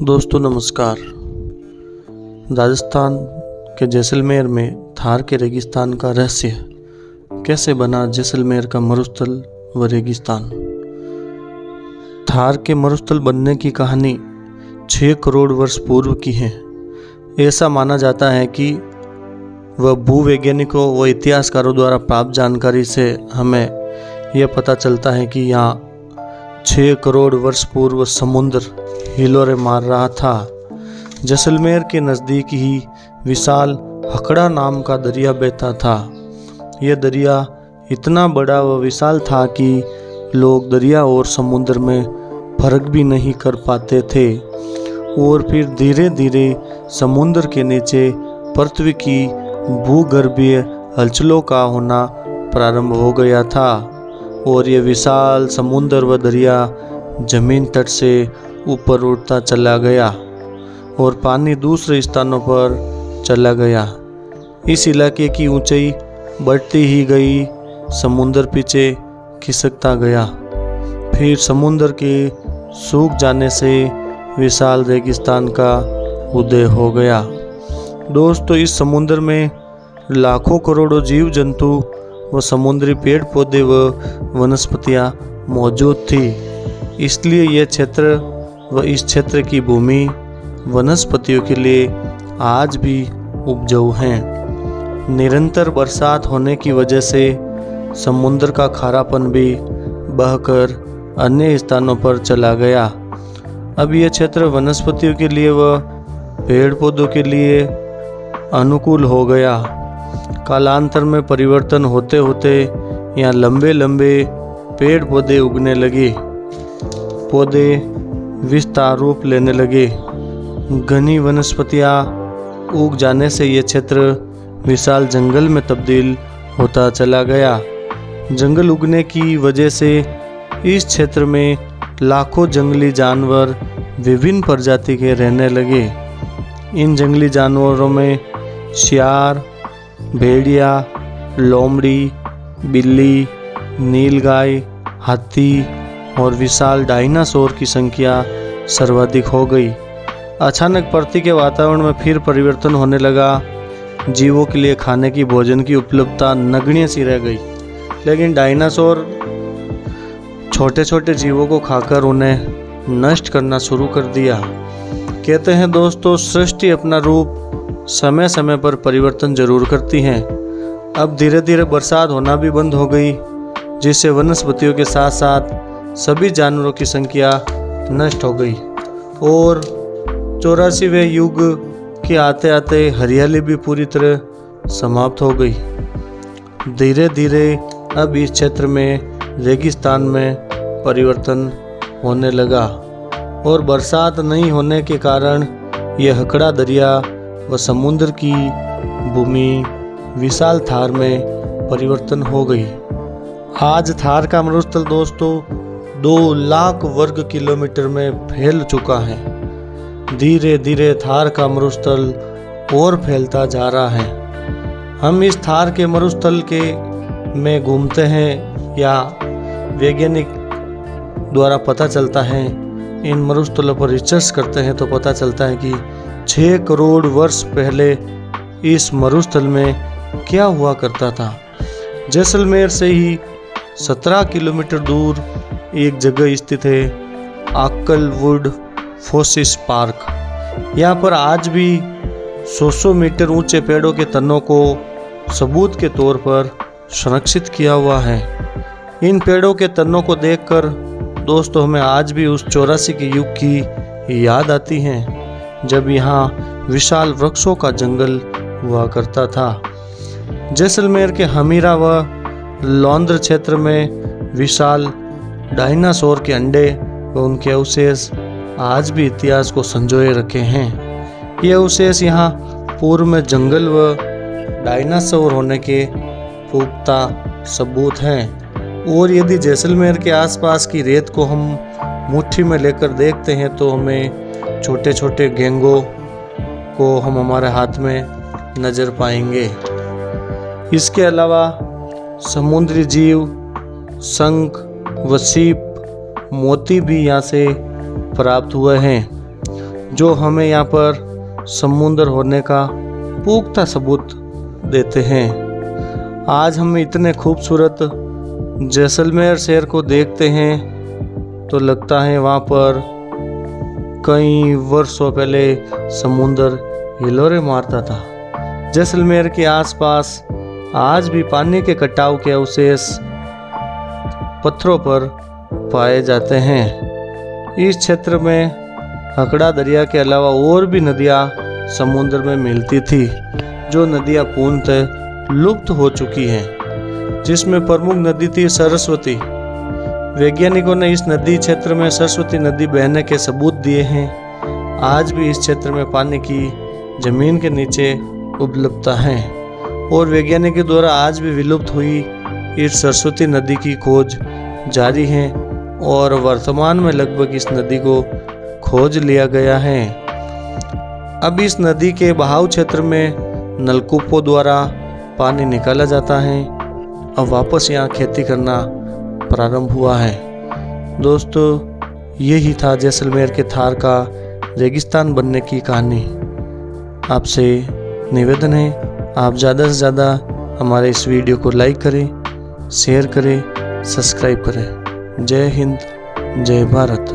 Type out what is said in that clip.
दोस्तों नमस्कार। राजस्थान के जैसलमेर में थार के रेगिस्तान का रहस्य, कैसे बना जैसलमेर का मरुस्थल व रेगिस्तान। थार के मरुस्थल बनने की कहानी 6 करोड़ वर्ष पूर्व की है। ऐसा माना जाता है कि वह भूवैज्ञानिकों व इतिहासकारों द्वारा प्राप्त जानकारी से हमें यह पता चलता है कि यहाँ 6 करोड़ वर्ष पूर्व समुद्र हिलोरे मार रहा था। जैसलमेर के नज़दीक ही विशाल हकड़ा नाम का दरिया बहता था। यह दरिया इतना बड़ा व विशाल था कि लोग दरिया और समुद्र में फर्क भी नहीं कर पाते थे। और फिर धीरे धीरे समुद्र के नीचे पृथ्वी की भूगर्भीय हलचलों का होना प्रारंभ हो गया था और ये विशाल समुद्र व दरिया जमीन तट से ऊपर उठता चला गया और पानी दूसरे स्थानों पर चला गया। इस इलाके की ऊंचाई बढ़ती ही गई, समुद्र पीछे खिसकता गया। फिर समुद्र के सूख जाने से विशाल रेगिस्तान का उदय हो गया। दोस्तों, इस समुद्र में लाखों करोड़ों जीव जंतु व समुद्री पेड़ पौधे व वनस्पतियाँ मौजूद थी। इसलिए यह क्षेत्र व इस क्षेत्र की भूमि वनस्पतियों के लिए आज भी उपजाऊ हैं। निरंतर बरसात होने की वजह से समुद्र का खारापन भी बहकर अन्य स्थानों पर चला गया। अब यह क्षेत्र वनस्पतियों के लिए व पेड़ पौधों के लिए अनुकूल हो गया। कालांतर में परिवर्तन होते होते यहाँ लंबे लंबे पेड़ पौधे उगने लगे, पौधे विस्तार रूप लेने लगे। घनी वनस्पतियाँ उग जाने से यह क्षेत्र विशाल जंगल में तब्दील होता चला गया। जंगल उगने की वजह से इस क्षेत्र में लाखों जंगली जानवर विभिन्न प्रजाति के रहने लगे। इन जंगली जानवरों में शियार, भेड़िया, लोमड़ी, बिल्ली, नीलगाय, हाथी और विशाल डायनासोर की संख्या सर्वाधिक हो गई। अचानक पृथ्वी के वातावरण में फिर परिवर्तन होने लगा। जीवों के लिए खाने की भोजन की उपलब्धता नगण्य सी रह गई, लेकिन डायनासोर छोटे छोटे जीवों को खाकर उन्हें नष्ट करना शुरू कर दिया। कहते हैं दोस्तों, सृष्टि अपना रूप समय समय पर परिवर्तन जरूर करती है। अब धीरे धीरे बरसात होना भी बंद हो गई, जिससे वनस्पतियों के साथ साथ सभी जानवरों की संख्या नष्ट हो गई और 84वें युग के आते आते हरियाली भी पूरी तरह समाप्त हो गई। धीरे धीरे अब इस क्षेत्र में रेगिस्तान में परिवर्तन होने लगा और बरसात नहीं होने के कारण यह हकड़ा दरिया व समुद्र की भूमि विशाल थार में परिवर्तन हो गई। आज थार का मरुस्थल दोस्तों 2 लाख वर्ग किलोमीटर में फैल चुका है। धीरे धीरे थार का मरुस्थल और फैलता जा रहा है। हम इस थार के मरुस्थल के में घूमते हैं या वैज्ञानिक द्वारा पता चलता है, इन मरुस्थलों पर रिसर्च करते हैं तो पता चलता है कि 6 करोड़ वर्ष पहले इस मरुस्थल में क्या हुआ करता था। जैसलमेर से ही 17 किलोमीटर दूर एक जगह स्थित है आक्कलवुड फोसिस पार्क। यहाँ पर आज भी 100 मीटर ऊंचे पेड़ों के तनों को सबूत के तौर पर संरक्षित किया हुआ है। इन पेड़ों के तनों को देखकर दोस्तों हमें आज भी उस 84 के युग की याद आती है, जब यहाँ विशाल वृक्षों का जंगल हुआ करता था। जैसलमेर के हमीरा व लौंद्र क्षेत्र में विशाल डायनासोर के अंडे व उनके अवशेष आज भी इतिहास को संजोए रखे हैं। ये अवशेष यहाँ पूर्व में जंगल व डायनासोर होने के पुख्ता सबूत हैं। और यदि जैसलमेर के आसपास की रेत को हम मुट्ठी में लेकर देखते हैं तो हमें छोटे छोटे गेंगों को हम हमारे हाथ में नज़र पाएंगे। इसके अलावा समुद्री जीव, शंख व सीप, मोती भी यहाँ से प्राप्त हुए हैं। जो हमें यहाँ पर समुद्र होने का पुख्ता सबूत देते हैं। आज हम इतने खूबसूरत जैसलमेर शहर को देखते हैं तो लगता है वहाँ पर कई वर्षों पहले समुद्र हिलोरे मारता था। जैसलमेर के आसपास आज भी पानी के कटाव के अवशेष पत्थरों पर पाए जाते हैं। इस क्षेत्र में हकड़ा दरिया के अलावा और भी नदियाँ समुद्र में मिलती थी, जो नदियाँ पूर्णतः लुप्त हो चुकी हैं, जिसमें प्रमुख नदी थी सरस्वती। वैज्ञानिकों ने इस नदी क्षेत्र में सरस्वती नदी बहने के सबूत दिए हैं। आज भी इस क्षेत्र में पानी की जमीन के नीचे उपलब्धता है और वैज्ञानिकों द्वारा आज भी विलुप्त हुई इस सरस्वती नदी की खोज जारी है और वर्तमान में लगभग इस नदी को खोज लिया गया है। अब इस नदी के बहाव क्षेत्र में नलकूपों द्वारा पानी निकाला जाता है। अब वापस यहाँ खेती करना प्रारंभ हुआ है। दोस्तों, यही था जैसलमेर के थार का रेगिस्तान बनने की कहानी। आपसे निवेदन है, आप ज़्यादा से ज़्यादा हमारे इस वीडियो को लाइक करें, शेयर करें, सब्सक्राइब करें। जय हिंद, जय भारत।